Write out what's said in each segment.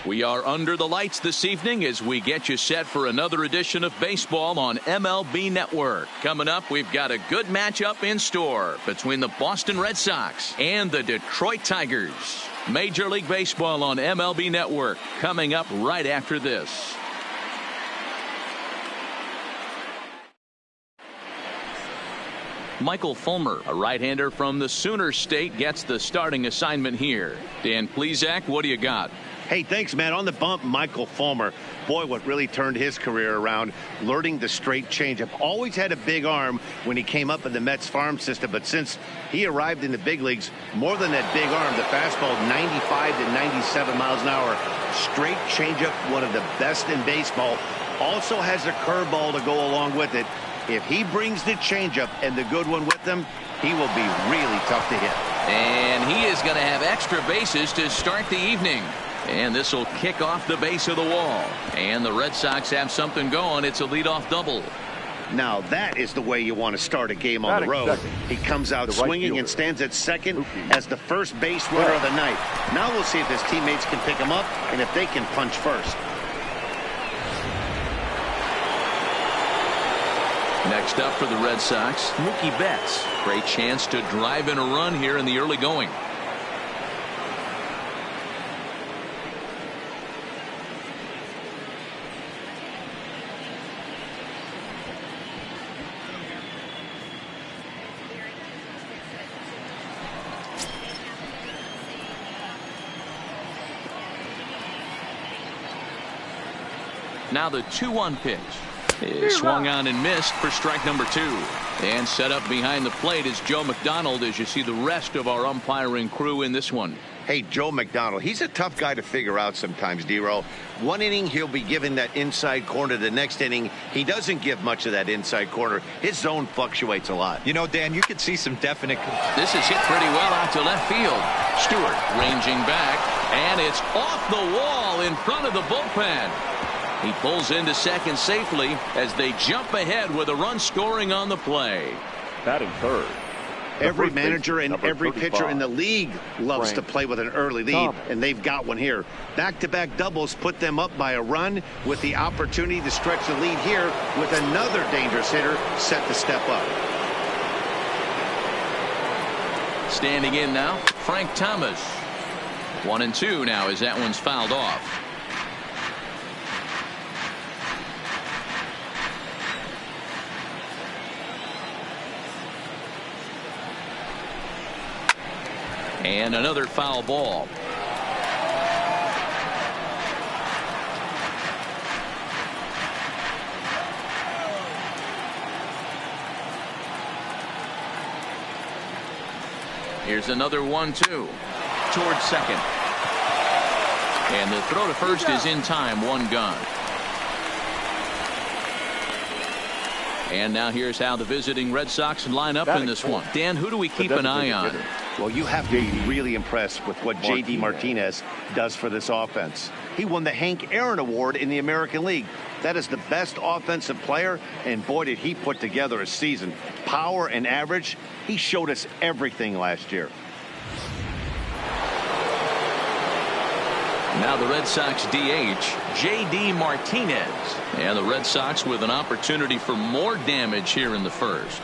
We are under the lights this evening as we get you set for another edition of baseball on MLB Network. Coming up, we've got a good matchup in store between the Boston Red Sox and the Detroit Tigers. Major League Baseball on MLB Network coming up right after this. Michael Fulmer, a right-hander from the Sooner State, gets the starting assignment here. Dan Plesac, what do you got? Hey, thanks, man. On the bump, Michael Fulmer. Boy, what really turned his career around, learning the straight changeup. Always had a big arm when he came up in the Mets farm system, but since he arrived in the big leagues, more than that big arm, the fastball 95 to 97 miles an hour. Straight changeup, one of the best in baseball. Also has a curveball to go along with it. If he brings the changeup and the good one with him, he will be really tough to hit. And he is going to have extra bases to start the evening. And this will kick off the base of the wall. And the Red Sox have something going. It's a leadoff double. Now that is the way you want to start a game on the road. He comes out swinging and stands at second as the first base runner of the night. Now we'll see if his teammates can pick him up and if they can punch first. Next up for the Red Sox, Mookie Betts. Great chance to drive in a run here in the early going. Now the 2-1 pitch. Swung on and missed for strike number 2. And set up behind the plate is Joe McDonald as you see the rest of our umpiring crew in this one. Hey, Joe McDonald, he's a tough guy to figure out sometimes, D-Row. One inning, he'll be given that inside corner. The next inning, he doesn't give much of that inside corner. His zone fluctuates a lot. You know, Dan, you could see some definite... This is hit pretty well out to left field. Stewart ranging back, and it's off the wall in front of the bullpen. He pulls into second safely as they jump ahead with a run scoring on the play. Batting third. Every manager and every pitcher in the league loves to play with an early lead, and they've got one here. Back-to-back doubles put them up by a run with the opportunity to stretch the lead here with another dangerous hitter set to step up. Standing in now, Frank Thomas. 1-2 now as that one's fouled off. And another foul ball. Here's another 1-2 towards second. And the throw to first is in time. One gone. And now here's how the visiting Red Sox line up in this one. Dan, who do we keep an eye on? Well, you have to be really impressed with what J.D. Martinez does for this offense. He won the Hank Aaron Award in the American League. That is the best offensive player, and boy, did he put together a season. Power and average, he showed us everything last year. Now the Red Sox DH, J.D. Martinez. And the Red Sox with an opportunity for more damage here in the first.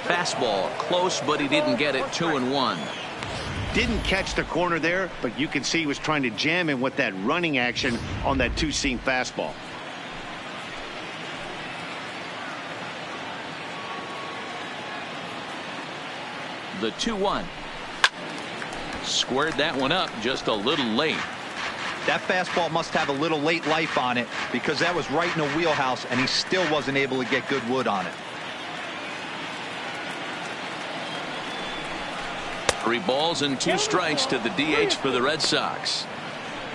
Fastball close, but he didn't get it. 2-1. Didn't catch the corner there, but you can see he was trying to jam him with that running action on that two-seam fastball. The 2-1. Squared that one up just a little late. That fastball must have a little late life on it because that was right in the wheelhouse and he still wasn't able to get good wood on it. 3 balls and 2 strikes to the DH for the Red Sox.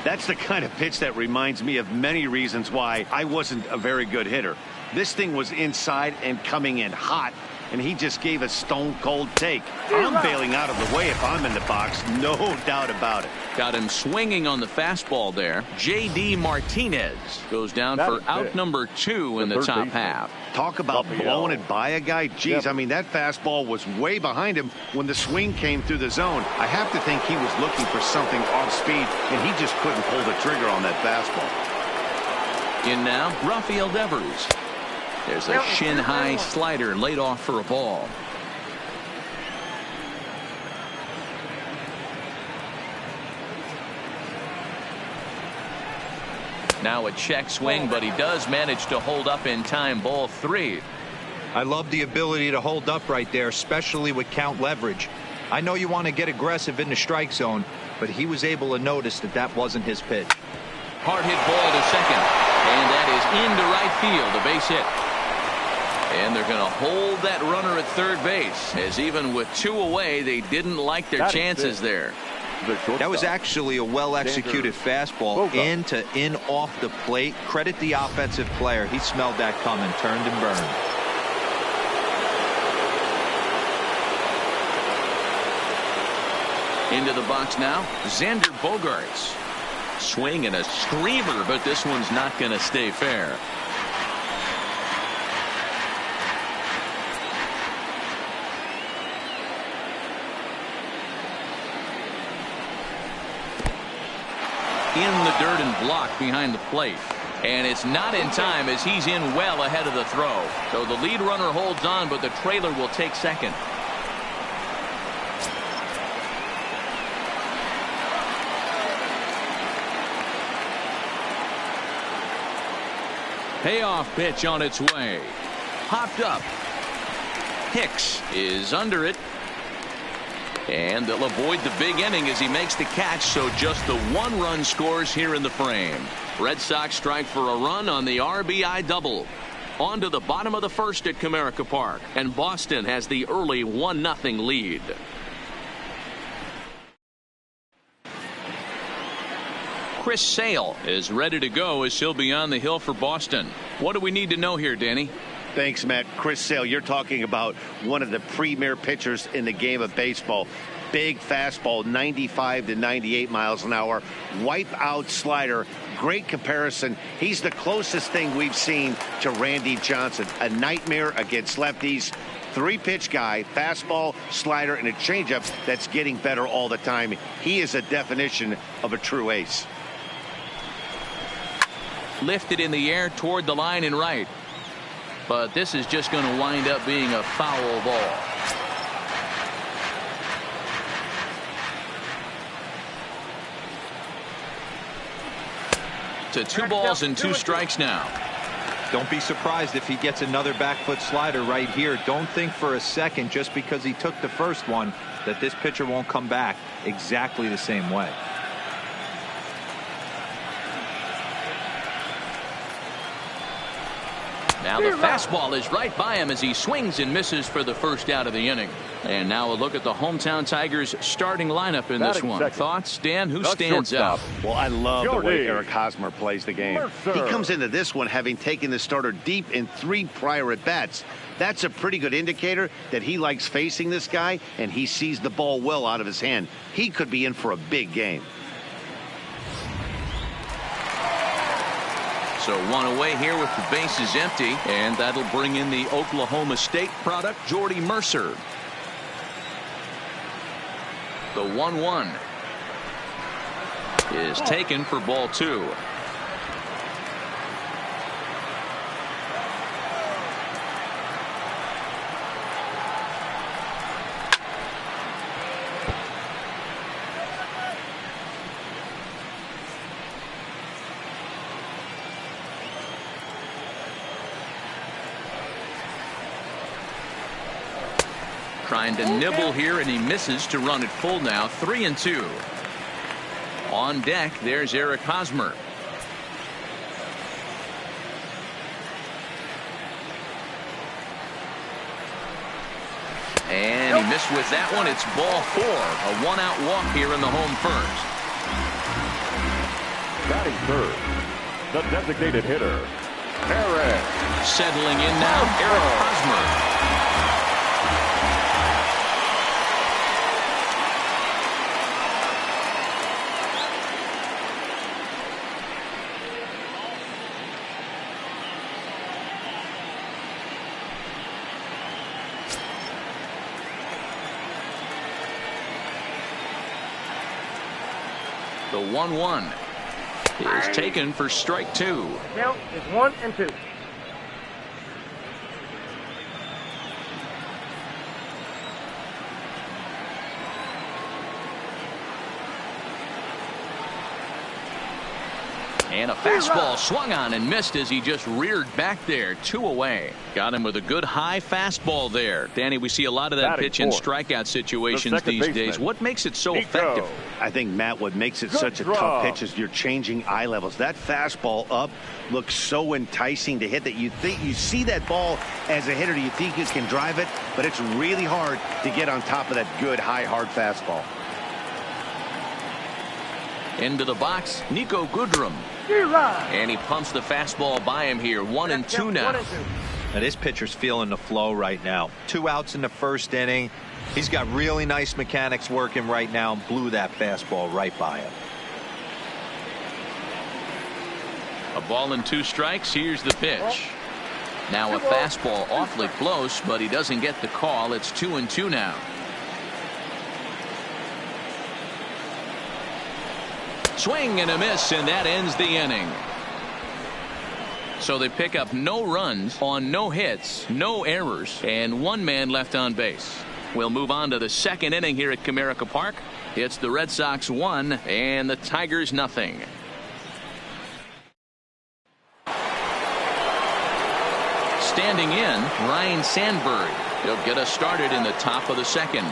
That's the kind of pitch that reminds me of many reasons why I wasn't a very good hitter. This thing was inside and coming in hot, and he just gave a stone-cold take. I'm bailing out of the way if I'm in the box, no doubt about it. Got him swinging on the fastball there. J.D. Martinez goes down for out number 2 in the top half. Talk about blowing it by a guy. Geez, I mean, that fastball was way behind him when the swing came through the zone. I have to think he was looking for something off speed, and he just couldn't pull the trigger on that fastball. In now, Rafael Devers. There's a shin-high slider laid off for a ball. Now a check swing, but he does manage to hold up in time. Ball 3. I love the ability to hold up right there, especially with count leverage. I know you want to get aggressive in the strike zone, but he was able to notice that that wasn't his pitch. Hard hit ball to second, and that is into right field, a base hit. And they're going to hold that runner at third base, as even with 2 away, they didn't like their chances there. That was actually a well-executed fastball in off the plate. Credit the offensive player. He smelled that coming, turned and burned. Into the box now, Xander Bogaerts. Swing and a screamer, but this one's not going to stay fair. In the dirt and blocked behind the plate. And it's not in time as he's in well ahead of the throw. So the lead runner holds on, but the trailer will take second. Payoff pitch on its way. Popped up. Hicks is under it. And they'll avoid the big inning as he makes the catch, so just the 1 run scores here in the frame. Red Sox strike for a run on the RBI double. On to the bottom of the first at Comerica Park, and Boston has the early 1-0 lead. Chris Sale is ready to go as he'll be on the hill for Boston. What do we need to know here, Danny? Thanks, Matt. Chris Sale, you're talking about one of the premier pitchers in the game of baseball. Big fastball, 95 to 98 miles an hour. Wipe out slider. Great comparison. He's the closest thing we've seen to Randy Johnson. A nightmare against lefties. 3-pitch guy, fastball, slider, and a changeup that's getting better all the time. He is a definition of a true ace. Lifted in the air toward the line and right. But this is just going to wind up being a foul ball. To 2 balls and 2 strikes now. Don't be surprised if he gets another back foot slider right here. Don't think for a second, just because he took the first one, that this pitcher won't come back exactly the same way. Now the fastball is right by him as he swings and misses for the first out of the inning. And now a look at the hometown Tigers starting lineup in this one. Thoughts, Dan? Who stands out? Well, I love the way Eric Hosmer plays the game. He comes into this one having taken the starter deep in 3 prior at-bats. That's a pretty good indicator that he likes facing this guy, and he sees the ball well out of his hand. He could be in for a big game. So 1 away here with the bases empty, and that'll bring in the Oklahoma State product, Jordy Mercer. The 1-1 is taken for ball 2. Trying to nibble here, and he misses to run it full now. 3-2. On deck, there's Eric Hosmer. And he missed with that one. It's ball 4. A 1-out walk here in the home first. Batting third, the designated hitter, Eric. Settling in now, Eric Hosmer. The 1-1 is taken for strike 2. Count is 1-2. And a fastball swung on and missed as he just reared back there. 2 away. Got him with a good high fastball there. Danny, we see a lot of that pitch in strikeout situations these days. What makes it so effective? I think, Matt, what makes it such a tough pitch is you're changing eye levels. That fastball up looks so enticing to hit that you see that ball as a hitter, you think you can drive it, but it's really hard to get on top of that good high hard fastball. Into the box, Nico Goodrum. And he pumps the fastball by him here. 1-2 now. Now this pitcher's feeling the flow right now. 2 outs in the first inning. He's got really nice mechanics working right now and blew that fastball right by him. A ball and 2 strikes. Here's the pitch. Now a fastball awfully close, but he doesn't get the call. It's 2-2 now. Swing and a miss, and that ends the inning. So they pick up no runs on no hits, no errors, and 1 man left on base. We'll move on to the second inning here at Comerica Park. It's the Red Sox 1 and the Tigers nothing. Standing in, Ryan Sandberg. He'll get us started in the top of the second.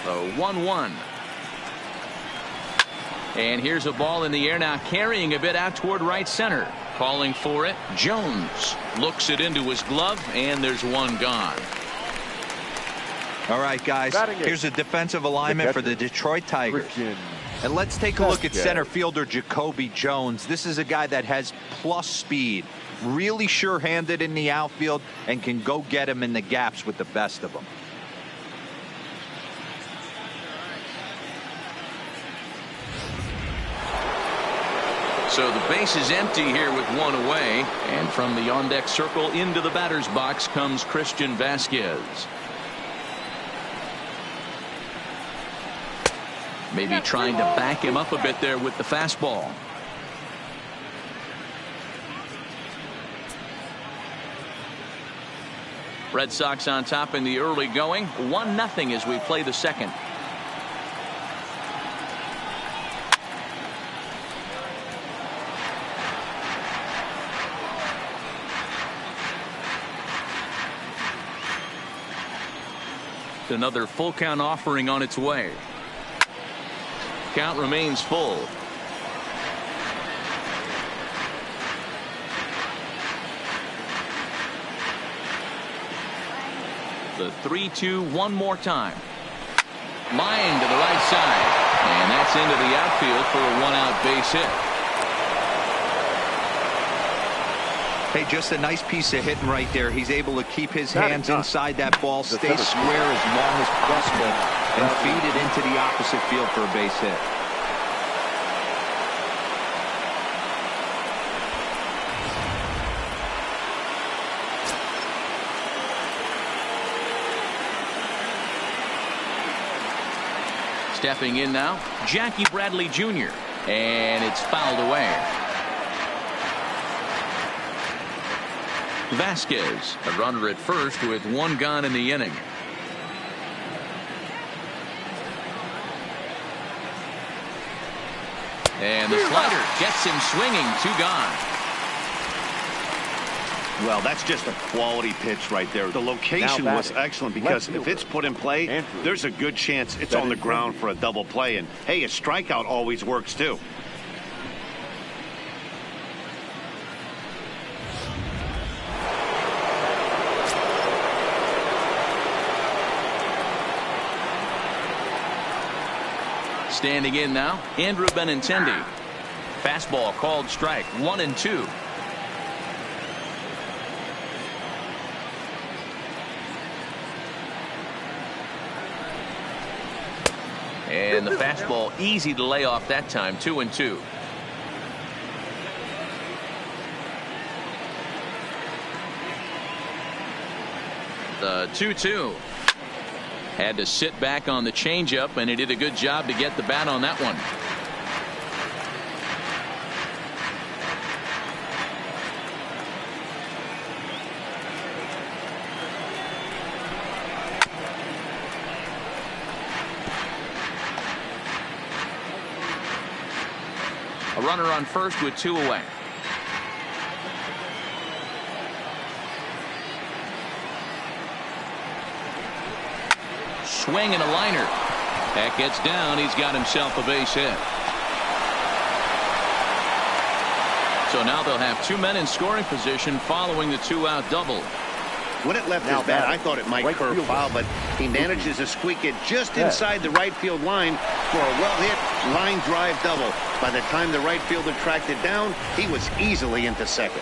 The 1-1. And here's a ball in the air now, carrying a bit out toward right center. Calling for it, Jones looks it into his glove, and there's 1 gone. All right, guys, here's a defensive alignment for the Detroit Tigers. And let's take a look at center fielder Jacoby Jones. This is a guy that has plus speed, really sure-handed in the outfield, and can go get him in the gaps with the best of them. So the base is empty here with 1 away, and from the on-deck circle into the batter's box comes Christian Vasquez. Maybe trying to back him up a bit there with the fastball. Red Sox on top in the early going, 1-0 as we play the second. Another full count offering on its way. Count remains full. The 3-2 one more time. Line to the right side. And that's into the outfield for a 1-out base hit. Hey, just a nice piece of hitting right there. He's able to keep his hands inside that ball, stay square as long as possible, and feed it into the opposite field for a base hit. Stepping in now, Jackie Bradley Jr. And it's fouled away. Vasquez, a runner at first with 1 gone in the inning. And the slider gets him swinging. 2 gone. Well, that's just a quality pitch right there. The location was excellent because if it's put in play, there's a good chance it's on the ground for a double play. And, hey, a strikeout always works, too. Standing in now, Andrew Benintendi. Fastball called strike. 1-2. And the fastball easy to lay off that time. 2-2. The 2-2. Had to sit back on the changeup, and he did a good job to get the bat on that one. A runner on first with 2 away. Swing and a liner. That gets down. He's got himself a base hit. So now they'll have 2 men in scoring position following the 2-out double. When it left his bat, I thought it might curve foul, but he manages to squeak it just inside the right field line for a well-hit line drive double. By the time the right fielder tracked it down, he was easily into second.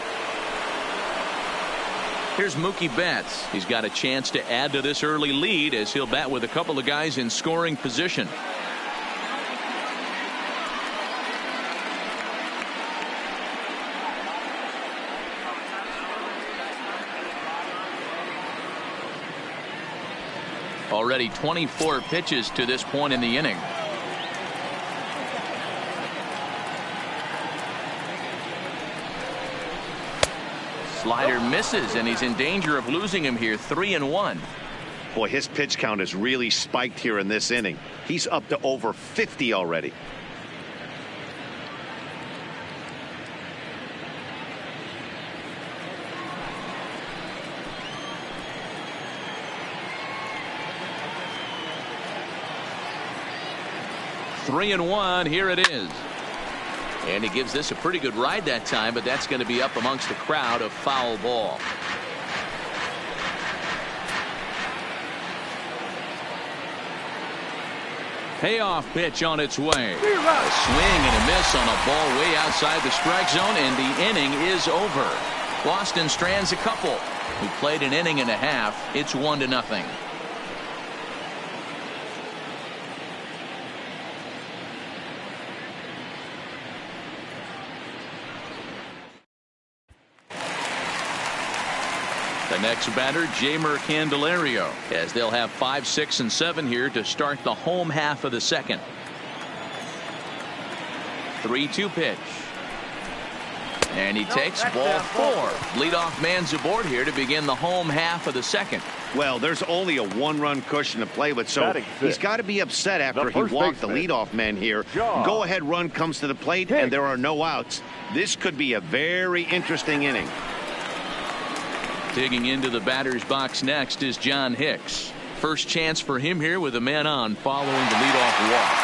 Here's Mookie Betts. He's got a chance to add to this early lead as he'll bat with a couple of guys in scoring position. Already 24 pitches to this point in the inning. Slider misses, and he's in danger of losing him here. 3-1. Boy, his pitch count has really spiked here in this inning. He's up to over 50 already. Three and one. Here it is. And he gives this a pretty good ride that time, but that's going to be up amongst the crowd of foul ball. Payoff pitch on its way. A swing and a miss on a ball way outside the strike zone, and the inning is over. Boston strands a couple who played an inning and a half. It's 1-0. The next batter, Jeimer Candelario, as they'll have 5, 6, and 7 here to start the home half of the second. 3-2 pitch. And he takes ball 4. Leadoff man's aboard here to begin the home half of the second. Well, there's only a 1-run cushion to play with, so he's got to be upset after he walked the leadoff man here. Go-ahead run comes to the plate, and there are no outs. This could be a very interesting inning. Digging into the batter's box next is John Hicks. First chance for him here with a man on following the leadoff walk.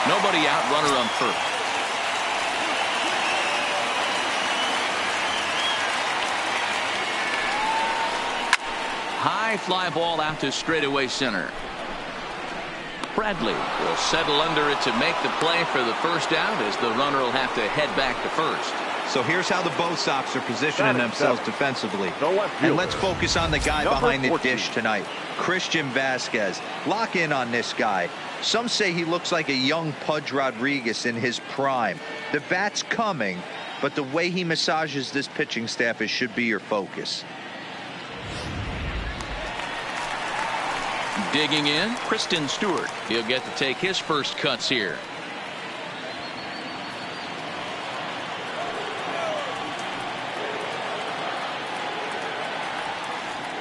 Nobody out, runner on first. High fly ball out to straightaway center. Bradley will settle under it to make the play for the first out, as the runner will have to head back to first. So here's how the Bo Sox are positioning themselves defensively. And let's focus on the guy behind the dish tonight, Christian Vasquez. Lock in on this guy. Some say he looks like a young Pudge Rodriguez in his prime. The bat's coming, but the way he massages this pitching staff should be your focus. Digging in, Kristen Stewart. He'll get to take his first cuts here.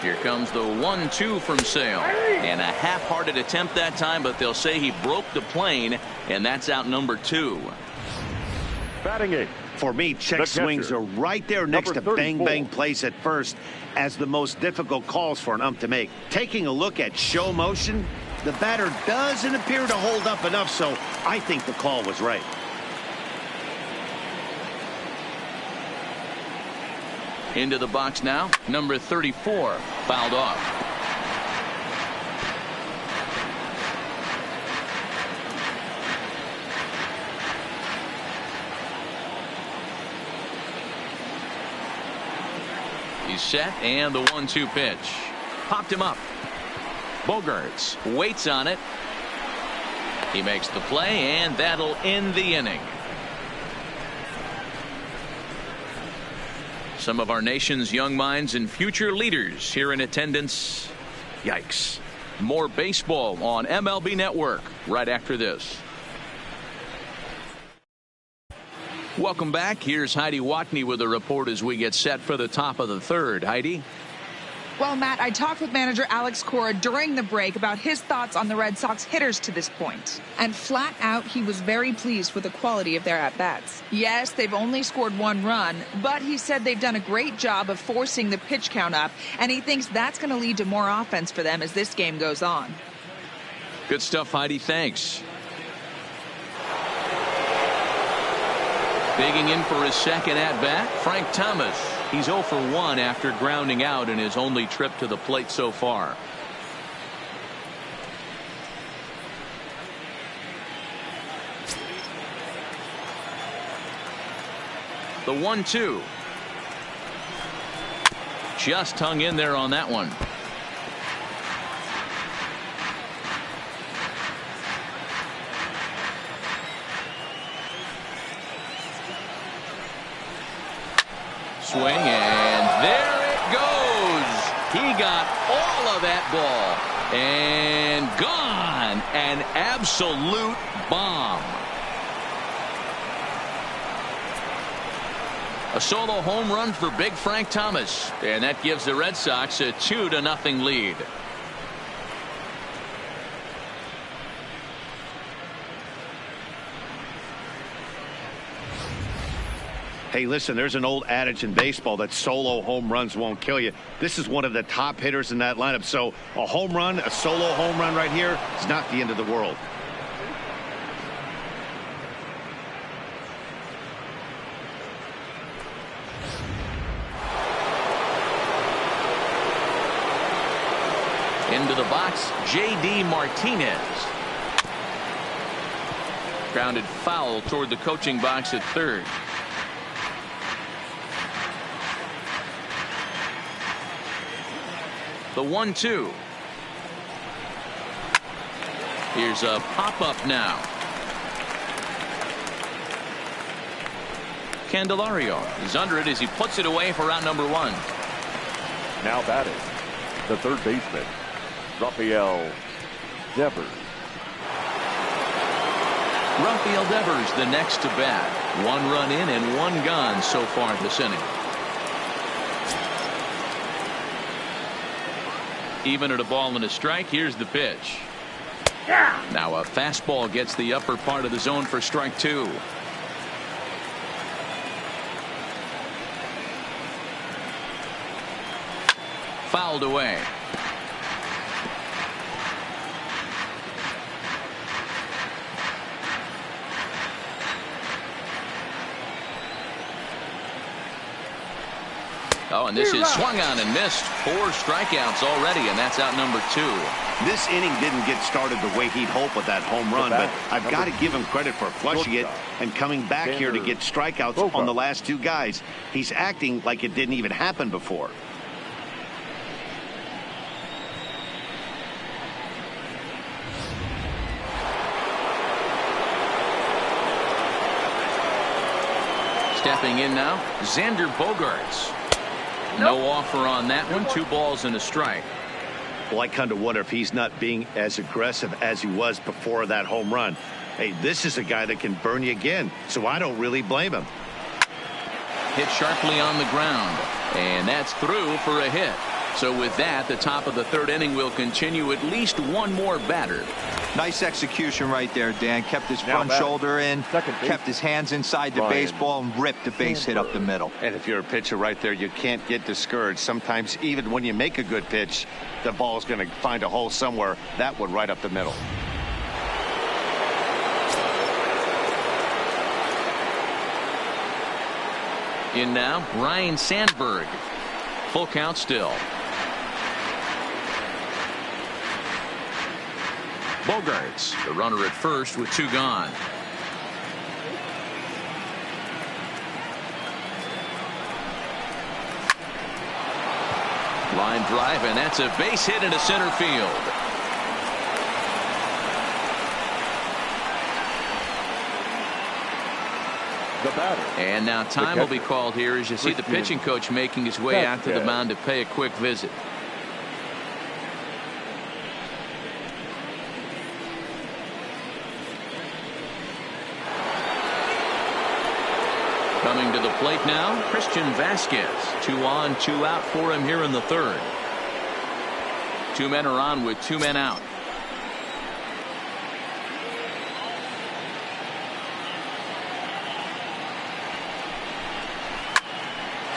Here comes the 1-2 from Sale. And a half-hearted attempt that time, but they'll say he broke the plane, and that's out number 2. Batting 8. For me, check swings are right there next to bang-bang plays at first as the most difficult calls for an ump to make. Taking a look at show motion, the batter doesn't appear to hold up enough, so I think the call was right. Into the box now, number 34, fouled off. He's set, and the 1-2 pitch. Popped him up. Bogaerts waits on it. He makes the play, and that'll end the inning. Some of our nation's young minds and future leaders here in attendance. Yikes. More baseball on MLB Network right after this. Welcome back. Here's Heidi Watney with a report as we get set for the top of the third. Heidi? Well, Matt, I talked with manager Alex Cora during the break about his thoughts on the Red Sox hitters to this point. And flat out, he was very pleased with the quality of their at-bats. Yes, they've only scored 1 run, but he said they've done a great job of forcing the pitch count up, and he thinks that's going to lead to more offense for them as this game goes on. Good stuff, Heidi. Thanks. Digging in for his second at-bat, Frank Thomas. He's 0 for 1 after grounding out in his only trip to the plate so far. The 1-2. Just hung in there on that one. Swing, and there it goes. He got all of that ball and gone. An absolute bomb. A solo home run for big Frank Thomas, and that gives the Red Sox a 2-0 lead. Hey, listen, there's an old adage in baseball that solo home runs won't kill you. This is one of the top hitters in that lineup. So a home run, a solo home run right here, is not the end of the world. Into the box, J.D. Martinez. Grounded foul toward the coaching box at third. The 1-2. Here's a pop-up now. Candelario is under it as he puts it away for out number 1. Now batting, the third baseman, Rafael Devers. Rafael Devers the next to bat. 1 run in and 1 gone so far this inning. Even at a ball and a strike. Here's the pitch. Now a fastball gets the upper part of the zone for strike 2. Fouled away. Oh, and this is swung on and missed. 4 strikeouts already, and that's out number 2. This inning didn't get started the way he'd hoped with that home run, but I've got to give him credit for flushing it and coming back here to get strikeouts on the last 2 guys. He's acting like it didn't even happen before. Stepping in now, Xander Bogaerts. No offer on that one. 2 balls and a strike. Well, I kind of wonder if he's not being as aggressive as he was before that home run. Hey, this is a guy that can burn you again, so I don't really blame him. Hit sharply on the ground, and that's through for a hit. So with that, the top of the third inning will continue. At least 1 more batter. Nice execution right there, Dan. Kept his front shoulder in, kept his hands inside the baseball, and ripped the base hit up the middle. And if you're a pitcher right there, you can't get discouraged. Sometimes even when you make a good pitch, the ball's going to find a hole somewhere. That one right up the middle. In now, Ryan Sandberg. Full count still. Bogaerts, the runner at first with 2 gone. Line drive, and that's a base hit into center field. The batter. And now time will be called here as you see the pitching coach making his way out to the mound to pay a quick visit. Coming to the plate now, Christian Vasquez. 2 on, 2 out for him here in the third. 2 men are on with 2 men out.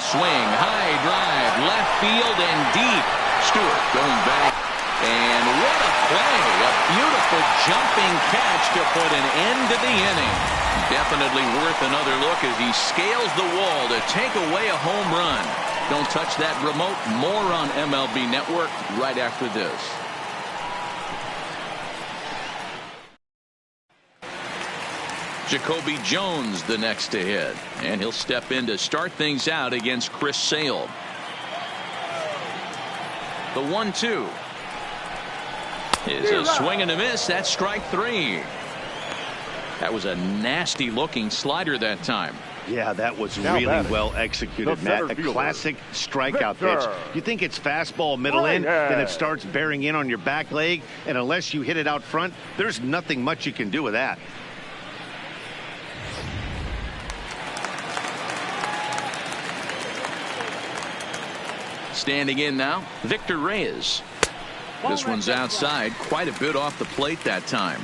Swing, high drive, left field and deep. Stewart going back. And what a play. A beautiful jumping catch to put an end to the inning. Definitely worth another look as he scales the wall to take away a home run. Don't touch that remote. More on MLB Network right after this. Jacoby Jones the next to hit, and he'll step in to start things out against Chris Sale. The 1-2 is a swing and a miss. That's strike 3. That was a nasty looking slider that time. Yeah, that was really well executed, Matt. A classic strikeout pitch. You think it's fastball middle in, then it starts bearing in on your back leg, and unless you hit it out front, there's nothing much you can do with that. Standing in now, Victor Reyes. This one's outside, quite a bit off the plate that time.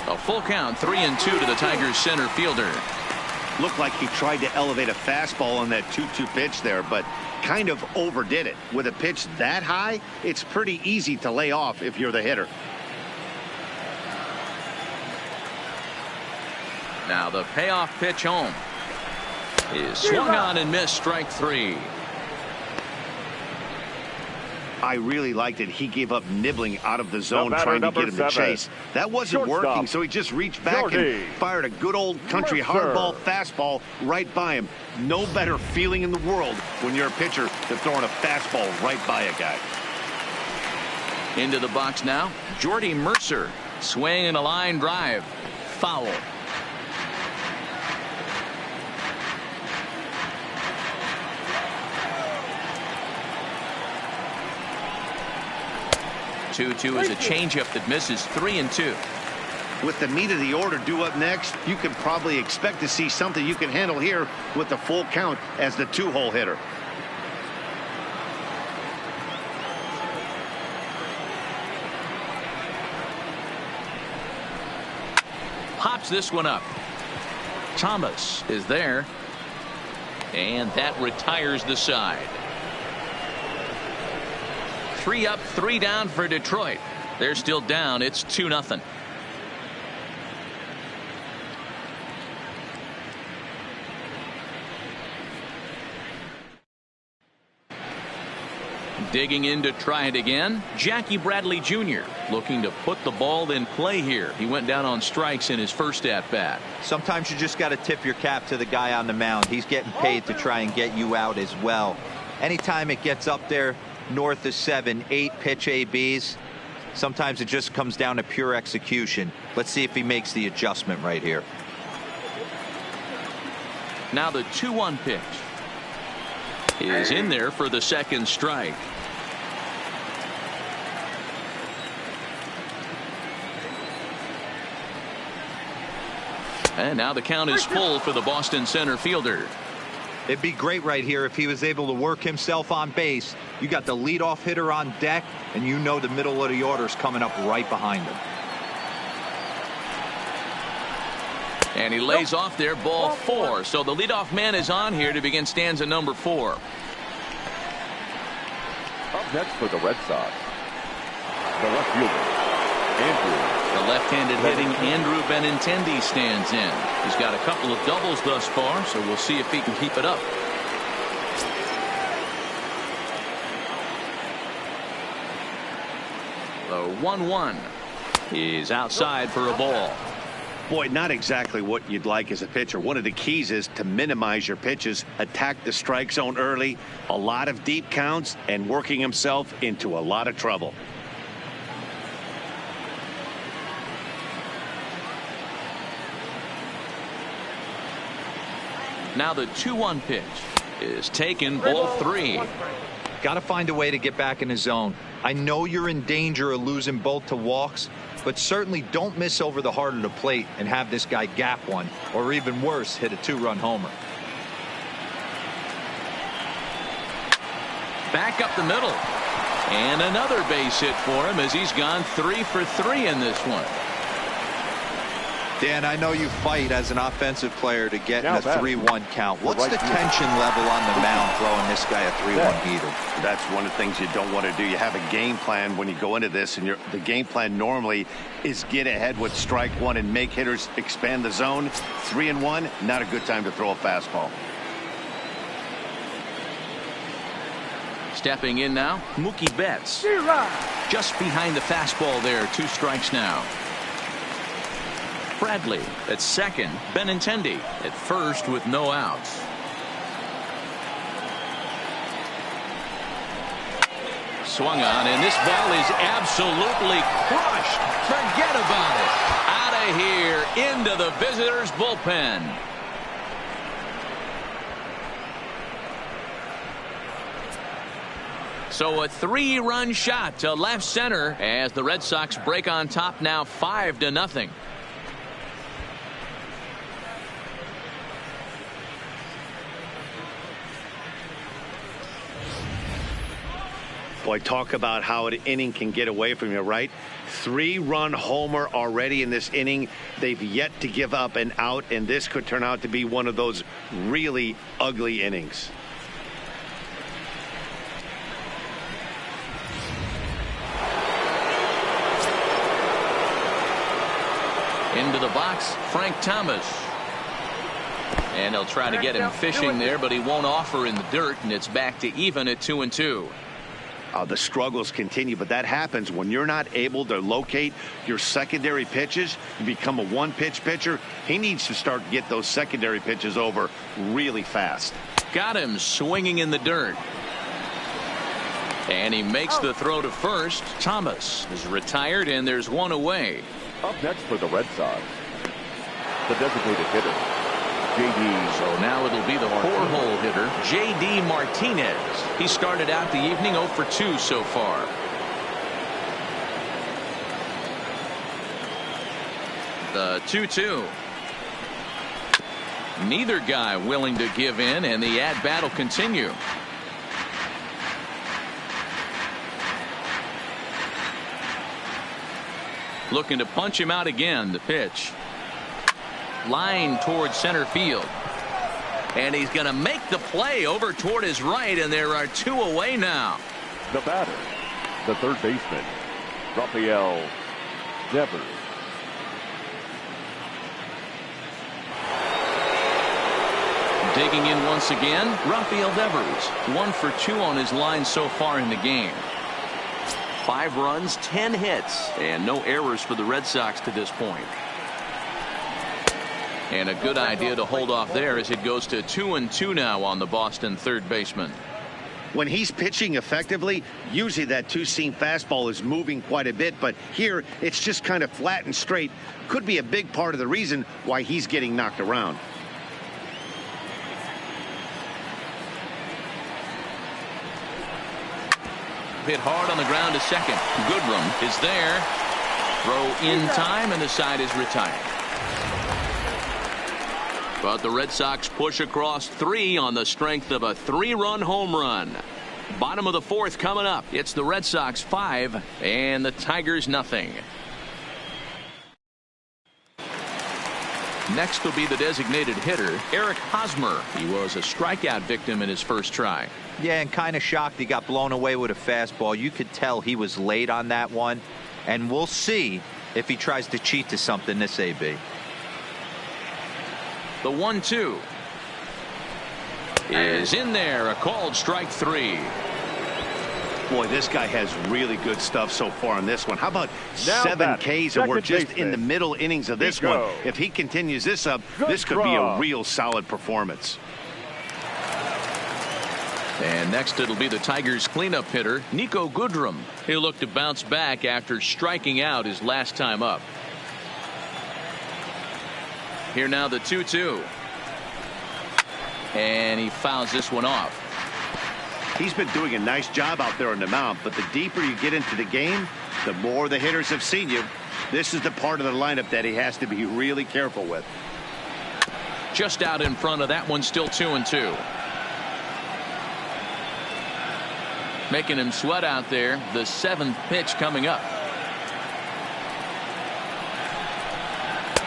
A full count, 3-2 to the Tigers center fielder. Looked like he tried to elevate a fastball on that 2-2 pitch there, but kind of overdid it. With a pitch that high, it's pretty easy to lay off if you're the hitter. Now the payoff pitch home is swung on and missed, strike 3. I really liked it. He gave up nibbling out of the zone trying to get him to chase. That wasn't working, so he just reached back and fired a good old country hardball fastball right by him. No better feeling in the world when you're a pitcher than throwing a fastball right by a guy. Into the box now, Jordy Mercer. Swing and a line drive. Foul. Two is a changeup that misses. 3-2. With the meat of the order due up next, you can probably expect to see something you can handle here with the full count as the 2-hole hitter. Pops this one up. Thomas is there, and that retires the side. 3 up, 3 down for Detroit. They're still down. It's 2-0. Digging in to try it again, Jackie Bradley Jr. looking to put the ball in play here. He went down on strikes in his first at-bat. Sometimes you just got to tip your cap to the guy on the mound. He's getting paid to try and get you out as well. Anytime it gets up there north of 7, 8 pitch ABs, sometimes it just comes down to pure execution. Let's see if he makes the adjustment right here. Now the 2-1 pitch is in there for the second strike. And now the count is full for the Boston center fielder. It'd be great right here if he was able to work himself on base. You got the leadoff hitter on deck, and you know the middle of the order is coming up right behind him. And he lays off there, ball 4. So the leadoff man is on here to begin stanza number 4. Up next for the Red Sox, the left fielder, Andrew. The left-handed hitting Andrew Benintendi stands in. He's got a couple of doubles thus far, so we'll see if he can keep it up. The 1-1 is outside for a ball. Boy, not exactly what you'd like as a pitcher. One of the keys is to minimize your pitches, attack the strike zone early, a lot of deep counts, and working himself into a lot of trouble. Now the 2-1 pitch is taken, ball 3. Got to find a way to get back in the zone. I know you're in danger of losing both to walks, but certainly don't miss over the heart of the plate and have this guy gap one, or even worse, hit a 2-run homer. Back up the middle. And another base hit for him as he's gone 3 for 3 in this one. Dan, I know you fight as an offensive player to get in a 3-1 count. What's the tension level on the mound throwing this guy a 3-1 heater? That's one of the things you don't want to do. You have a game plan when you go into this, and the game plan normally is get ahead with strike one and make hitters expand the zone. 3-1, not a good time to throw a fastball. Stepping in now, Mookie Betts. Just behind the fastball there, 2 strikes now. Bradley at second, Benintendi at first with no outs. Swung on, and this ball is absolutely crushed. Forget about it. Out of here into the visitors' bullpen. So a 3-run shot to left center as the Red Sox break on top now 5-0. Boy, talk about how an inning can get away from you, right? 3-run homer already in this inning. They've yet to give up an out, and this could turn out to be one of those really ugly innings. Into the box, Frank Thomas. And they'll try to get him fishing there, but he won't offer in the dirt, and it's back to even at 2-2. The struggles continue, but that happens when you're not able to locate your secondary pitches. You become a one-pitch pitcher. He needs to start to get those secondary pitches over really fast. Got him swinging in the dirt. And he makes the throw to first. Thomas is retired, and there's one away. Up next for the Red Sox, the designated hitter, J.D. So now it'll be the 4-hole hitter, J.D. Martinez. He started out the evening 0 for 2 so far. The 2-2. Neither guy willing to give in, and the at-bat will continue. Looking to punch him out again. The pitch. Line towards center field. And he's going to make the play over toward his right, and there are 2 away now. The batter, the third baseman, Rafael Devers. Digging in once again, Rafael Devers. 1 for 2 on his line so far in the game. 5 runs, 10 hits, and no errors for the Red Sox to this point. And a good idea to hold off there as it goes to 2-2 now on the Boston third baseman. When he's pitching effectively, usually that 2-seam fastball is moving quite a bit, but here it's just kind of flat and straight. Could be a big part of the reason why he's getting knocked around. Hit hard on the ground to second. Goodrum is there. Throw in time, and the side is retired. But the Red Sox push across 3 on the strength of a 3-run home run. Bottom of the 4th coming up. It's the Red Sox 5 and the Tigers nothing. Next will be the designated hitter, Eric Hosmer. He was a strikeout victim in his first try. Yeah, and kind of shocked he got blown away with a fastball. You could tell he was late on that one. And we'll see if he tries to cheat to something this AB. The 1-2 is in there. A called strike 3. Boy, this guy has really good stuff so far on this one. How about Now 7 Ks, and we're just baseman. in the middle innings of this one. If he continues this up, this could be a real solid performance. And next it'll be the Tigers cleanup hitter, Nico Goodrum. He'll look to bounce back after striking out his last time up. Here now the 2-2. And he fouls this one off. He's been doing a nice job out there on the mound, but the deeper you get into the game, the more the hitters have seen you. This is the part of the lineup that he has to be really careful with. Just out in front of that one, still 2-2. Making him sweat out there. The 7th pitch coming up.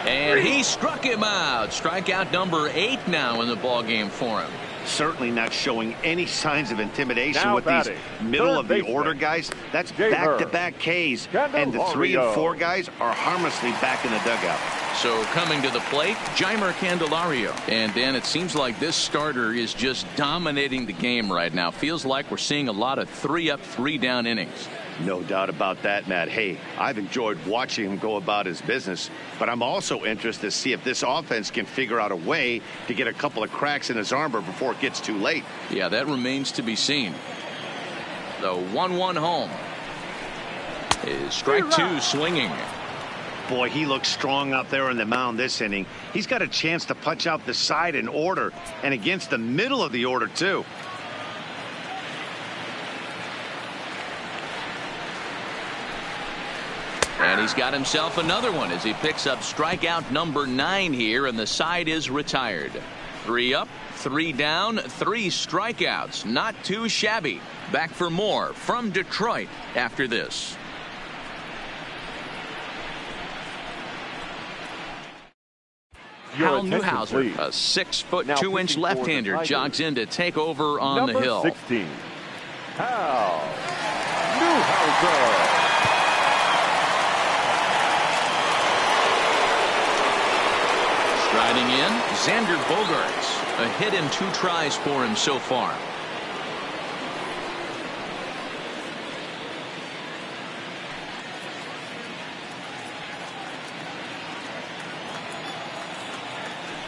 And he struck him out. Strikeout number 8 now in the ball game for him. Certainly not showing any signs of intimidation with these middle of the order guys. That's back-to-back Ks, and the 3 and 4 guys are harmlessly back in the dugout. So coming to the plate, Jeimer Candelario. And Dan, it seems like this starter is just dominating the game right now. Feels like we're seeing a lot of 3-up, 3-down innings. No doubt about that, Matt. Hey, I've enjoyed watching him go about his business, but I'm also interested to see if this offense can figure out a way to get a couple of cracks in his armor before it gets too late. Yeah, that remains to be seen. The 1-1 home is strike 2 swinging. Boy, he looks strong out there on the mound this inning. He's got a chance to punch out the side in order and against the middle of the order, too. And he's got himself another one as he picks up strikeout number 9 here, and the side is retired. 3 up, 3 down, 3 strikeouts. Not too shabby. Back for more from Detroit after this. Hal Newhouser, a 6'2" left-hander, jogs in to take over on the hill. 16, Hal Newhouser. Striding in, Xander Bogaerts. A hit and 2 tries for him so far.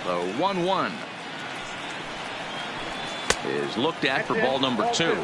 The 1-1 is looked at for ball number 2.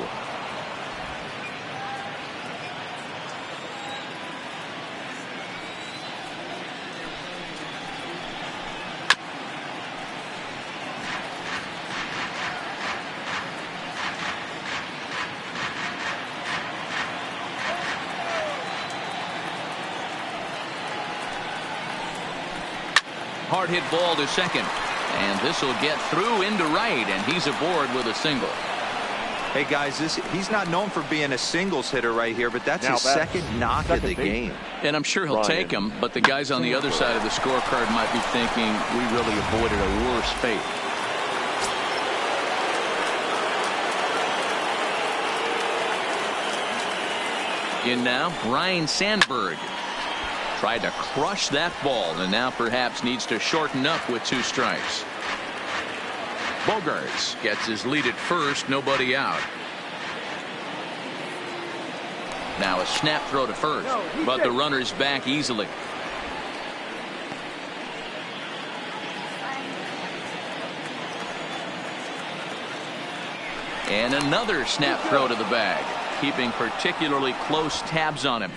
Hard hit ball to second, and this will get through into right, and he's aboard with a single. Hey guys, he's not known for being a singles hitter right here, but that's his second knock of the game. And I'm sure he'll take him, but the guys on the other side of the scorecard might be thinking we really avoided a worse fate. In now, Ryan Sandberg. Tried to crush that ball, and now perhaps needs to shorten up with 2 strikes. Bogaerts gets his lead at first, nobody out. Now a snap throw to first, but the runner's back easily. And another snap throw to the bag, keeping particularly close tabs on him.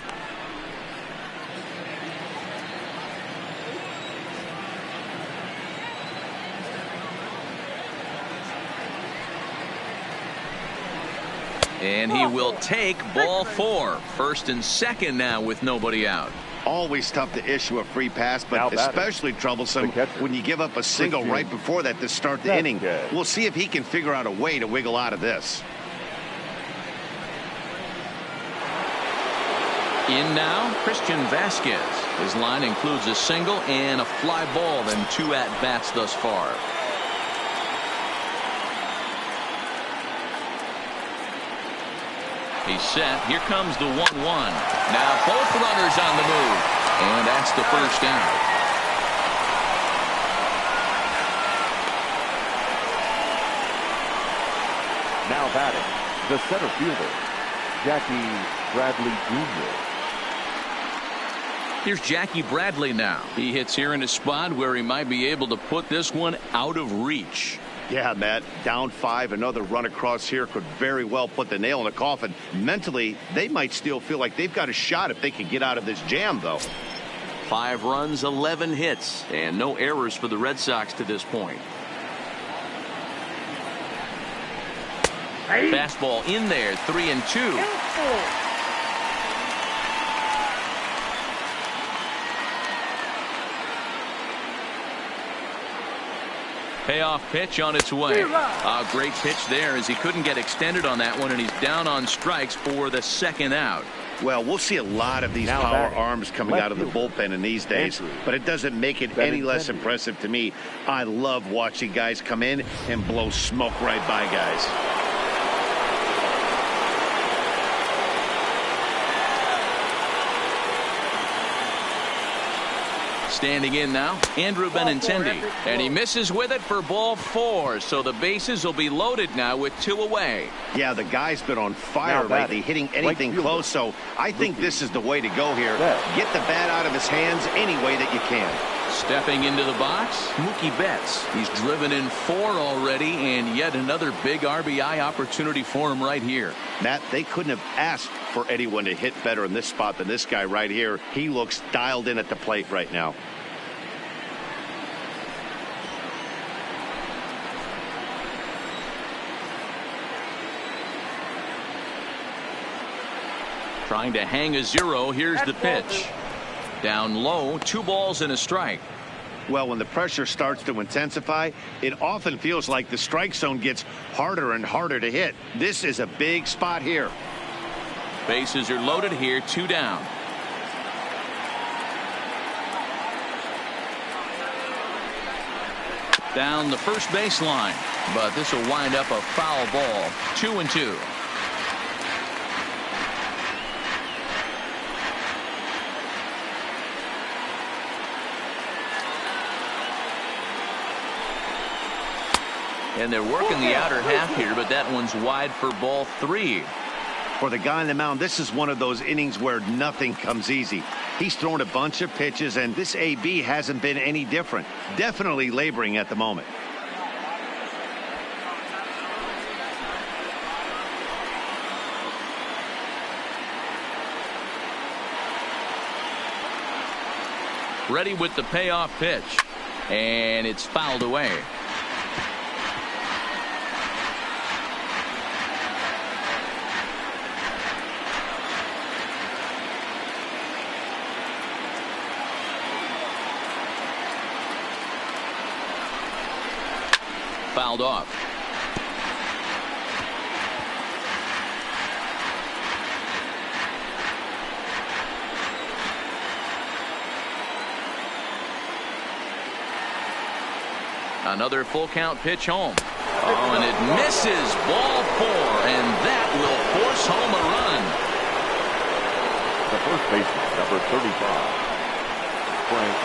And he will take ball 4. First and second now with nobody out. Always tough to issue a free pass, but especially troublesome when you give up a single right before that to start the inning. We'll see if he can figure out a way to wiggle out of this. In now, Christian Vasquez. His line includes a single and a fly ball, and 2 at-bats thus far. He's set. Here comes the 1-1. Now both runners on the move. And that's the first out. Now batting, the center fielder, Jackie Bradley Jr. Here's Jackie Bradley now. He hits here in a spot where he might be able to put this one out of reach. Yeah, Matt, down 5, another run across here could very well put the nail in the coffin. Mentally, they might still feel like they've got a shot if they can get out of this jam, though. 5 runs, 11 hits, and no errors for the Red Sox to this point. Fastball in there, 3-2. Payoff pitch on its way. A great pitch there as he couldn't get extended on that one, and he's down on strikes for the second out. Well, we'll see a lot of these power arms coming out of the bullpen in these days, but it doesn't make it any less impressive to me. I love watching guys come in and blow smoke right by guys. Standing in now, Andrew Benintendi, and he misses with it for ball 4, so the bases will be loaded now with 2 away. Yeah, the guy's been on fire lately, hitting anything close, so I think this is the way to go here. Get the bat out of his hands any way that you can. Stepping into the box, Mookie Betts. He's driven in 4 already, and yet another big RBI opportunity for him right here. Matt, they couldn't have asked for anyone to hit better in this spot than this guy right here. He looks dialed in at the plate right now. Trying to hang a 0. Here's the pitch. Down low, 2 balls and a strike. Well, when the pressure starts to intensify, it often feels like the strike zone gets harder and harder to hit. This is a big spot here. Bases are loaded here, 2 down. Down the first baseline, but this will wind up a foul ball. 2-2. And they're working the outer half here, but that one's wide for ball 3. For the guy on the mound, this is one of those innings where nothing comes easy. He's thrown a bunch of pitches, and this AB hasn't been any different. Definitely laboring at the moment. Ready with the payoff pitch, and it's fouled away. Fouled off. Another full count pitch home. Oh, and it misses. Ball 4, and that will force home a run. The first baseman, number 35, Frank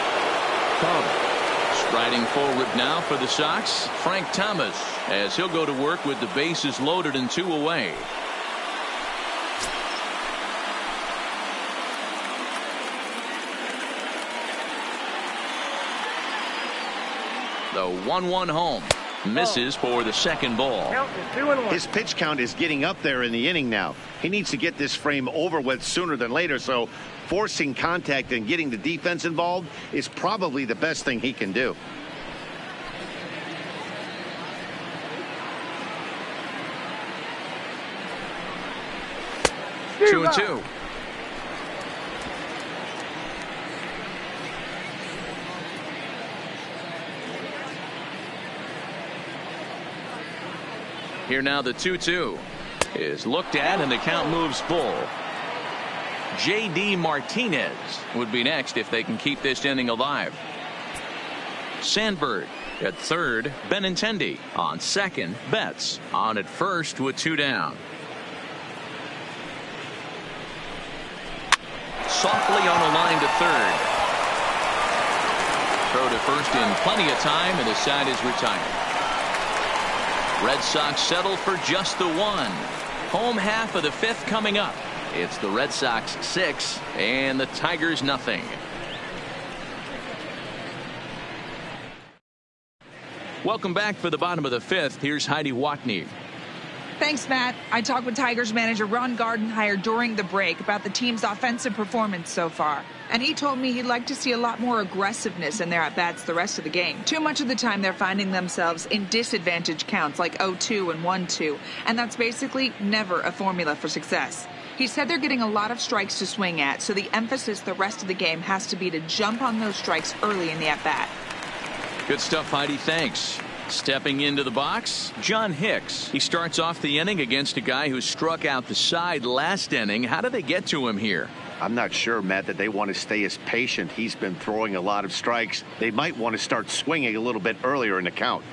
Thomas. Striding forward now for the Sox, Frank Thomas, as he'll go to work with the bases loaded and 2 away. The 1-1 home. Misses for the second ball. His pitch count is getting up there in the inning now. He needs to get this frame over with sooner than later, so forcing contact and getting the defense involved is probably the best thing he can do. Two and two. Here now the 2-2 is looked at, and the count moves full. J.D. Martinez would be next if they can keep this inning alive. Sandberg at third, Benintendi on second, Betts on at first with 2 down. Softly on a line to third. Throw to first in plenty of time, and the side is retired. Red Sox settle for just the 1. Home half of the 5th coming up. It's the Red Sox 6 and the Tigers nothing. Welcome back for the bottom of the 5th. Here's Heidi Watney. Thanks, Matt. I talked with Tigers manager Ron Gardenhire during the break about the team's offensive performance so far. And he told me he'd like to see a lot more aggressiveness in their at-bats the rest of the game. Too much of the time they're finding themselves in disadvantage counts like 0-2 and 1-2. And that's basically never a formula for success. He said they're getting a lot of strikes to swing at, so the emphasis the rest of the game has to be to jump on those strikes early in the at-bat. Good stuff, Heidi. Thanks. Stepping into the box, John Hicks. He starts off the inning against a guy who struck out the side last inning. How did they get to him here? I'm not sure, Matt, that they want to stay as patient. He's been throwing a lot of strikes. They might want to start swinging a little bit earlier in the count.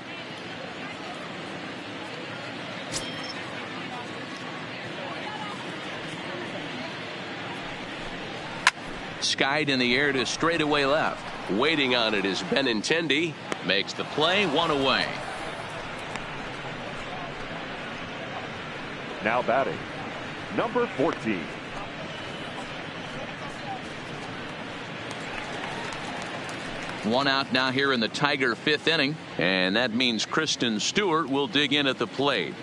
Skied in the air to straightaway left. Waiting on it is Benintendi. Makes the play, one away. Now batting, number 14. One out now here in the Tiger fifth inning, and that means Kristen Stewart will dig in at the plate.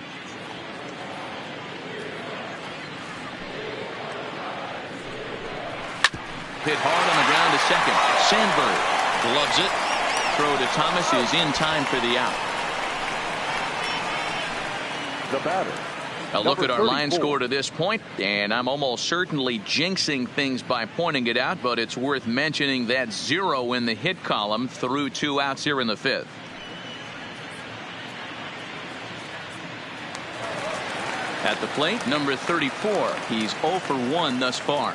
Hit hard on the ground to second. Sandberg gloves it. Throw to Thomas is in time for the out. The batter. A look at our 34. line score to this point, and I'm almost certainly jinxing things by pointing it out, but it's worth mentioning that 0 in the hit column through 2 outs here in the fifth. At the plate, number 34. He's 0 for 1 thus far.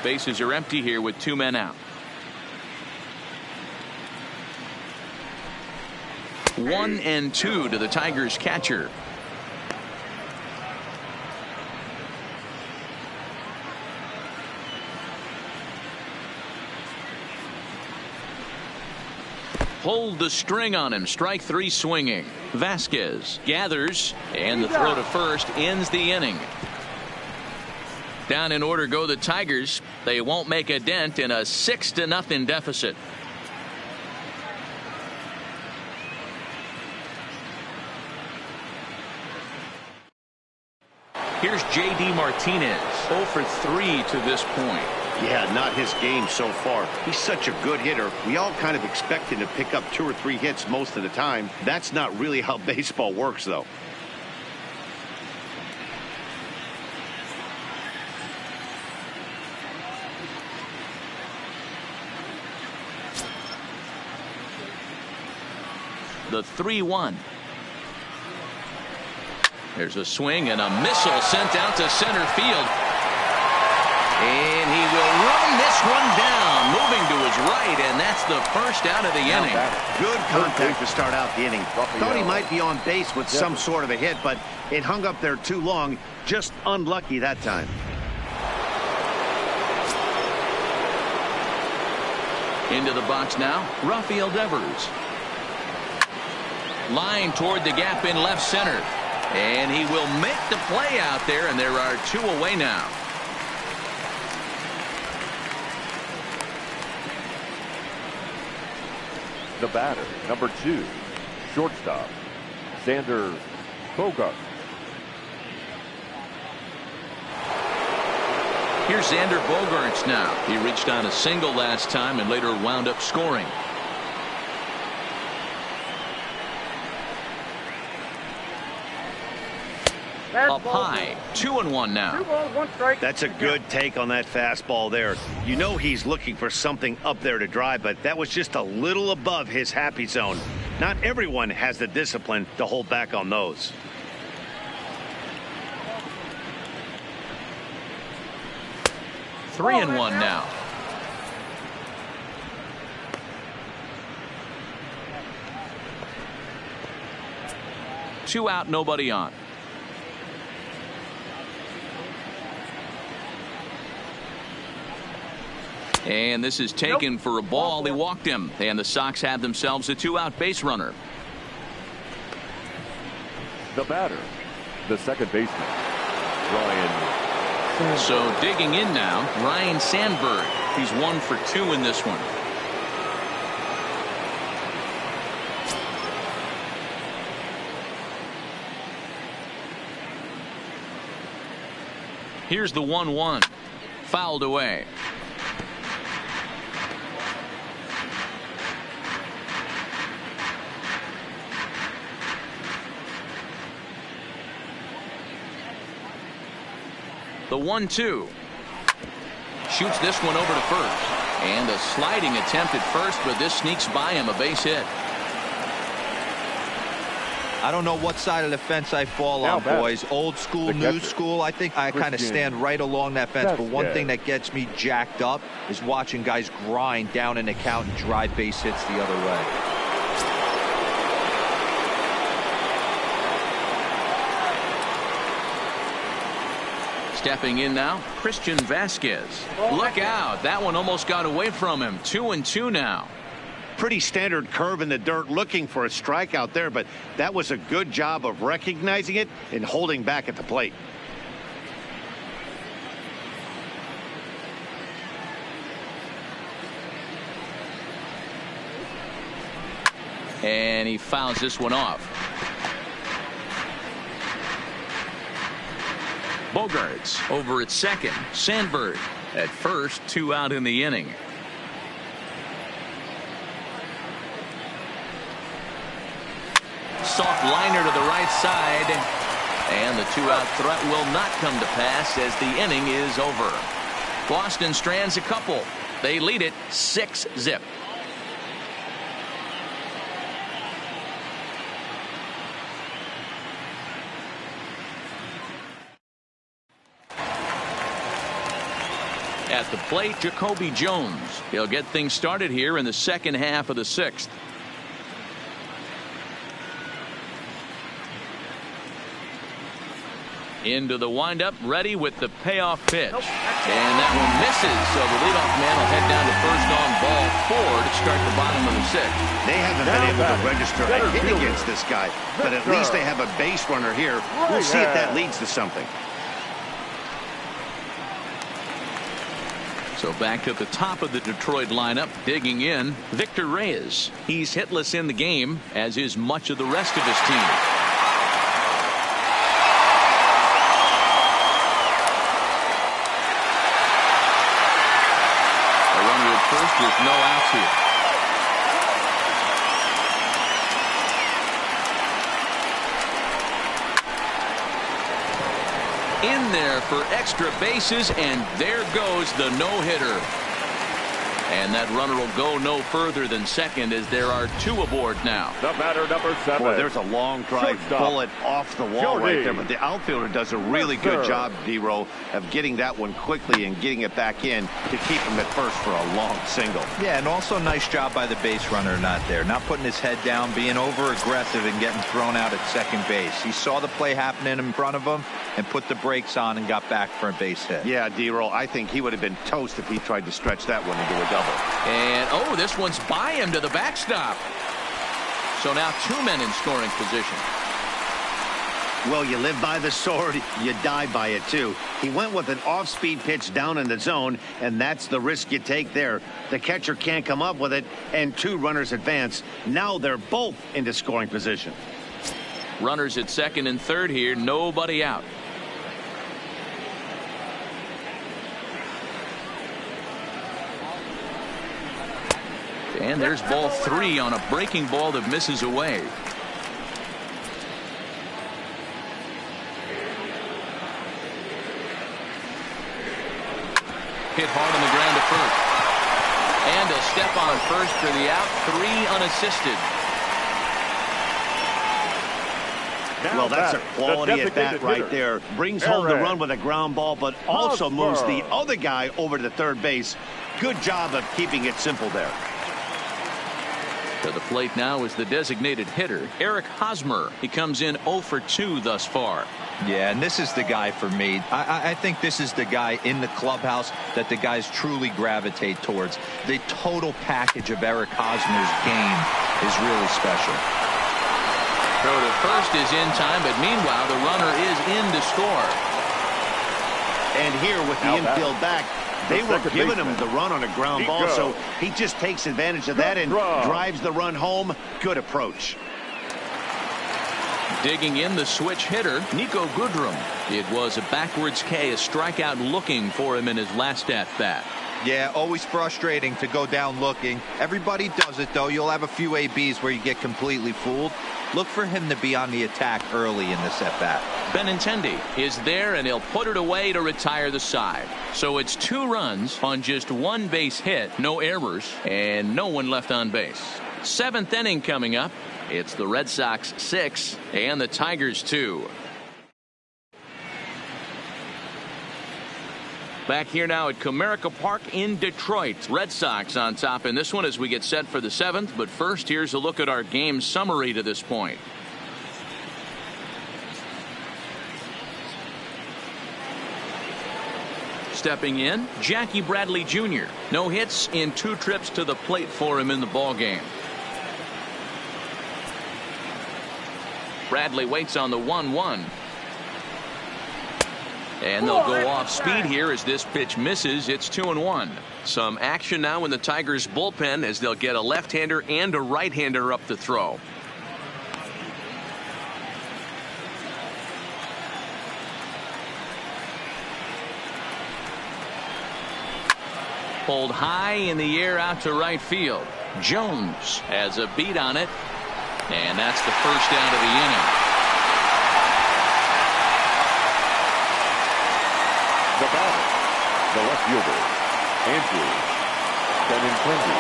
Bases are empty here with 2 men out. 1-2 to the Tigers catcher. Pulled the string on him. Strike 3 swinging. Vasquez gathers, and the throw to first ends the inning. Down in order go the Tigers. They won't make a dent in a 6-0 deficit. Here's J.D. Martinez, 0 for 3 to this point. Yeah, not his game so far. He's such a good hitter. We all kind of expect him to pick up 2 or 3 hits most of the time. That's not really how baseball works, though. The 3-1. There's a swing and a missile sent out to center field. And he will run this one down, moving to his right, and that's the first out of the inning. Good contact to start out the inning. Thought he might be on base with some sort of a hit, but it hung up there too long. Just unlucky that time. Into the box now, Rafael Devers. Line toward the gap in left center. And he will make the play out there, and there are 2 away now. The batter, number 2, shortstop, Xander Bogaerts. Here's Xander Bogaerts now. He reached on a single last time and later wound up scoring. Up high, 2-1 now. 2 balls, 1 strike. That's a good take on that fastball there. You know he's looking for something up there to drive, but that was just a little above his happy zone. Not everyone has the discipline to hold back on those. Three and one now. Two out, nobody on. And this is taken for a ball. They walked him, and the Sox have themselves a 2-out base runner. The batter, the second baseman, Ryan. So digging in now, Ryan Sandberg. He's 1 for 2 in this one. Here's the 1-1. Fouled away. The 1-2. Shoots this one over to first. And a sliding attempt at first, but this sneaks by him, a base hit. I don't know what side of the fence I fall on, boys. Old school, new school. I think I kind of stand right along that fence. But one thing that gets me jacked up is watching guys grind down an account and drive base hits the other way. Stepping in now, Christian Vasquez. Look out. That one almost got away from him. 2-2 now. Pretty standard curve in the dirt, looking for a strikeout there, but that was a good job of recognizing it and holding back at the plate. And he fouls this one off. Bogarts over at second. Sandberg at first, 2 out in the inning. Soft liner to the right side. And the 2-out threat will not come to pass as the inning is over. Boston strands a couple. They lead it 6-0. At the plate, Jacoby Jones. He'll get things started here in the second half of the 6th. Into the windup, ready with the payoff pitch. And that one misses, so the leadoff man will head down to first on ball 4 to start the bottom of the 6th. They haven't been able to register a hit against this guy, but at least they have a base runner here. We'll see if that leads to something. So back at the top of the Detroit lineup, digging in, Victor Reyes. He's hitless in the game, as is much of the rest of his team. A runner at first with no outs here. In there for extra bases, and there goes the no-hitter. And that runner will go no further than second as there are 2 aboard now. The batter, number 7. Boy, there's a long drive bullet off the wall right there, but the outfielder does a really good job, D-Row, of getting that one quickly and getting it back in to keep him at first for a long single. Yeah, and also nice job by the base runner not there. Not putting his head down, being over-aggressive and getting thrown out at second base. He saw the play happening in front of him and put the brakes on and got back for a base hit. Yeah, D-Row, I think he would have been toast if he tried to stretch that one into a double. And, oh, this one's by him to the backstop. So now 2 men in scoring position. Well, you live by the sword, you die by it, too. He went with an off-speed pitch down in the zone, and that's the risk you take there. The catcher can't come up with it, and 2 runners advance. Now they're both into scoring position. Runners at second and third here, nobody out. And there's ball 3 on a breaking ball that misses away. Hit hard on the ground to first. And a step on first for the out, 3 unassisted. Well, that's a quality at bat right there. Brings home the run with a ground ball, but also moves the other guy over to third base. Good job of keeping it simple there. To the plate now is the designated hitter, Eric Hosmer. He comes in 0 for 2 thus far. Yeah, and this is the guy for me. I think this is the guy in the clubhouse that the guys truly gravitate towards. The total package of Eric Hosmer's game is really special. Throw to first is in time, but meanwhile the runner is in to score. And here with the infield back, they were giving him the run on a ground ball, so he just takes advantage of that and drives the run home. Good approach. Digging in the switch hitter, Nico Goodrum. It was a backwards K, a strikeout looking for him in his last at-bat. Yeah, always frustrating to go down looking. Everybody does it, though. You'll have a few ABs where you get completely fooled. Look for him to be on the attack early in this at-bat. Benintendi is there, and he'll put it away to retire the side. So it's 2 runs on just 1 base hit, no errors, and no one left on base. 7th inning coming up. It's the Red Sox 6 and the Tigers 2. Back here now at Comerica Park in Detroit. Red Sox on top in this one as we get set for the 7th. But first, here's a look at our game summary to this point. Stepping in, Jackie Bradley Jr. No hits in 2 trips to the plate for him in the ballgame. Bradley waits on the 1-1. And they'll go off speed here as this pitch misses. It's 2-1. Some action now in the Tigers bullpen as they'll get a left-hander and a right-hander up to throw. Pulled high in the air out to right field. Jones has a beat on it. And that's the first out of the inning. The batter, the left fielder, Andrew Benintendi.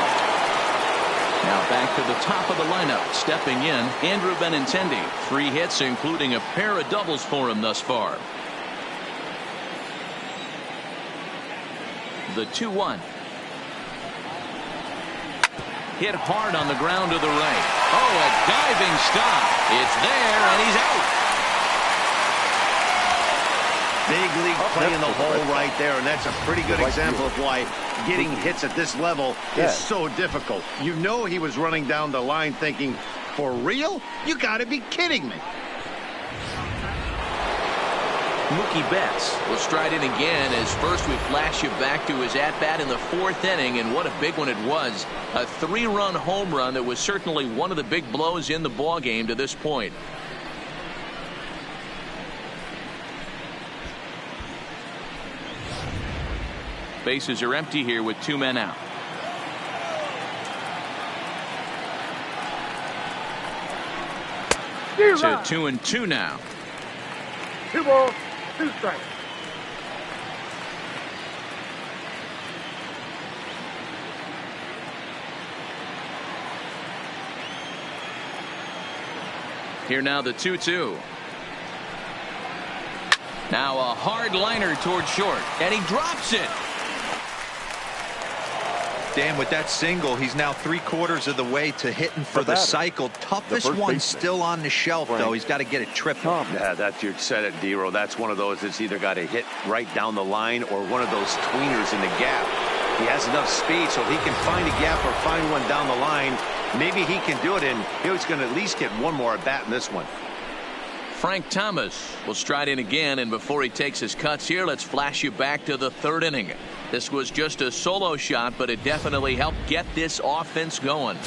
Now back to the top of the lineup. Stepping in, Andrew Benintendi. 3 hits, including a pair of doubles for him thus far. The 2-1. Hit hard on the ground to the right. Oh, a diving stop. It's there, and he's out. Big league play in the hole right there, and that's a pretty good example of why getting hits at this level is so difficult. You know he was running down the line thinking, for real? You got to be kidding me. Mookie Betts will stride in again as first we flash you back to his at-bat in the 4th inning, and what a big one it was. A 3-run home run that was certainly one of the big blows in the ballgame to this point. Bases are empty here with 2 men out. To 2-2 now. 2 balls, 2 strikes. Here now the 2-2. Now a hard liner toward short, and he drops it. Dan, with that single, he's now 3/4 of the way to hitting for the cycle. Toughest one still on the shelf, though. He's got to get it triple. Yeah, that's, you said it, D-Row. That's one of those that's either got to hit right down the line or one of those tweeners in the gap. He has enough speed, so if he can find a gap or find one down the line, maybe he can do it, and he's going to at least get one more at bat in this one. Frank Thomas will stride in again, and before he takes his cuts here, let's flash you back to the 3rd inning. This was just a solo shot, but it definitely helped get this offense going.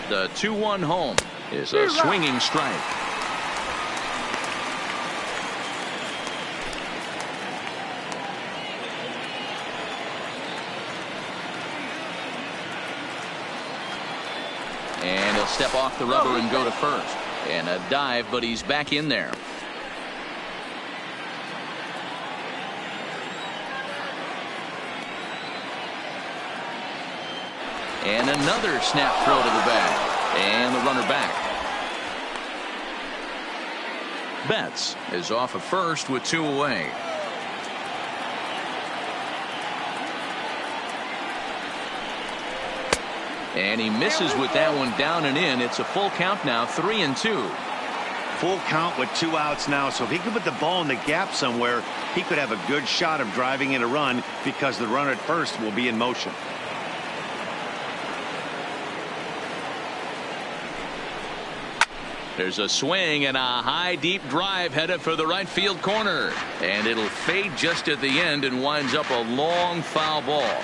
The 2-1 home is a swinging strike. And he'll step off the rubber and go to first. And a dive, but he's back in there. And another snap throw to the bag. And the runner back. Betts is off of first with 2 away. And he misses with that one down and in. It's a full count now, 3-2. Full count with 2 outs now, so if he could put the ball in the gap somewhere, he could have a good shot of driving in a run because the runner at first will be in motion. There's a swing and a high deep drive headed for the right field corner, and it'll fade just at the end and winds up a long foul ball.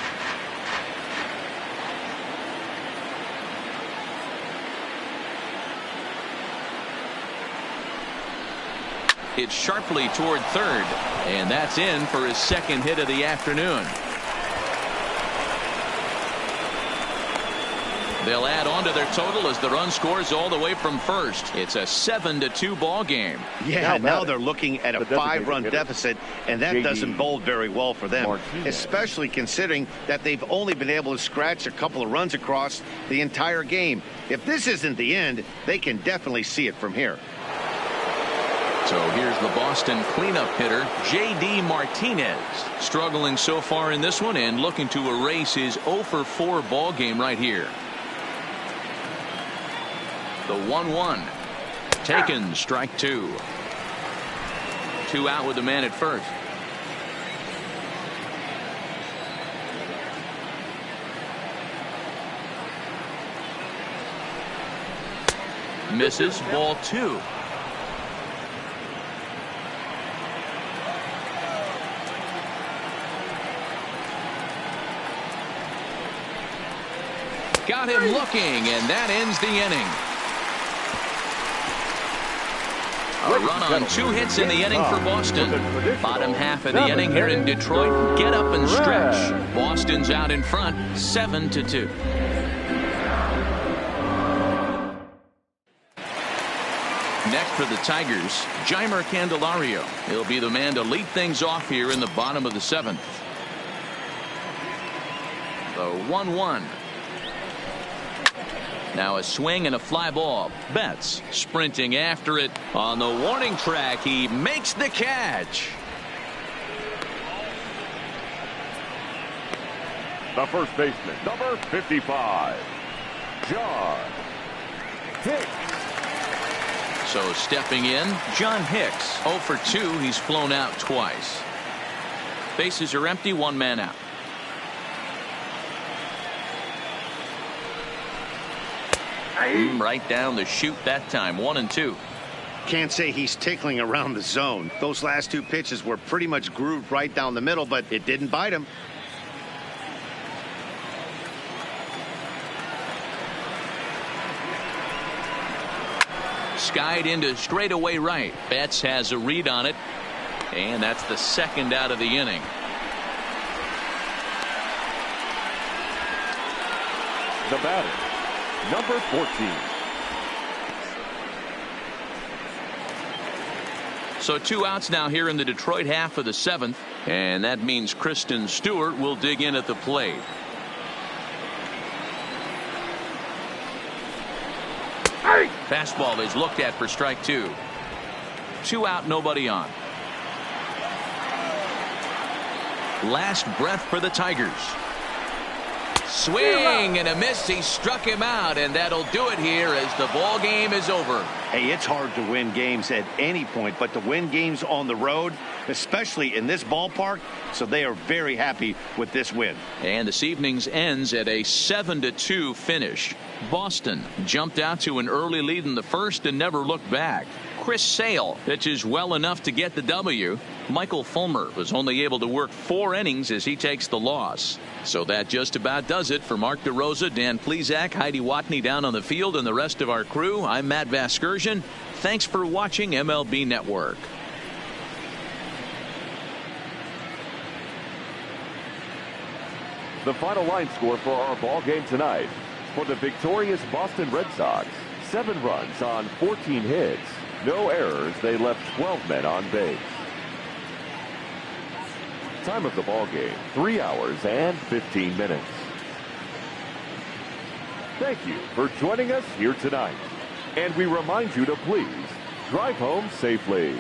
It's sharply toward third, and that's in for his second hit of the afternoon. They'll add on to their total as the run scores all the way from first. It's a 7-2 ball game. Yeah, now they're looking at a 5-run deficit, and that doesn't bode very well for them, especially considering that they've only been able to scratch a couple of runs across the entire game. If this isn't the end, they can definitely see it from here. So here's the Boston cleanup hitter, J.D. Martinez, struggling so far in this one and looking to erase his 0-for-4 ball game right here. The 1-1 taken, strike 2. 2 out with the man at first. Misses, ball 2. Got him looking, and that ends the inning. A run on 2 hits in the inning for Boston. Bottom half of the inning here in Detroit. Get up and stretch. Boston's out in front, 7-2. Next for the Tigers, Jeimer Candelario. He'll be the man to lead things off here in the bottom of the 7th. The 1-1. Now a swing and a fly ball. Betts sprinting after it on the warning track. He makes the catch. The first baseman, number 55, John Hicks. So stepping in, John Hicks. 0 for 2. He's flown out twice. Bases are empty. 1 man out. Right down the chute that time. 1-2. Can't say he's tickling around the zone. Those last 2 pitches were pretty much grooved right down the middle, but it didn't bite him. Skied into straightaway right. Betts has a read on it, and that's the 2nd out of the inning. The batter, number 14. So 2 outs now here in the Detroit half of the 7th, and that means Kristen Stewart will dig in at the plate. Fastball is looked at for strike 2. 2 out, nobody on. Last breath for the Tigers. Swing and a miss. He struck him out, and that'll do it here as the ball game is over. Hey, it's hard to win games at any point, but to win games on the road, especially in this ballpark, so they are very happy with this win. And this evening's ends at a 7-2 finish. Boston jumped out to an early lead in the first and never looked back. Chris Sale pitches well enough to get the W. Michael Fulmer was only able to work 4 innings as he takes the loss. So that just about does it for Mark DeRosa, Dan Plesac, Heidi Watney down on the field, and the rest of our crew. I'm Matt Vasgersian. Thanks for watching MLB Network. The final line score for our ball game tonight. For the victorious Boston Red Sox, 7 runs on 14 hits. No errors. They left 12 men on base. Time of the ball game, 3 hours and 15 minutes. Thank you for joining us here tonight. And we remind you to please drive home safely.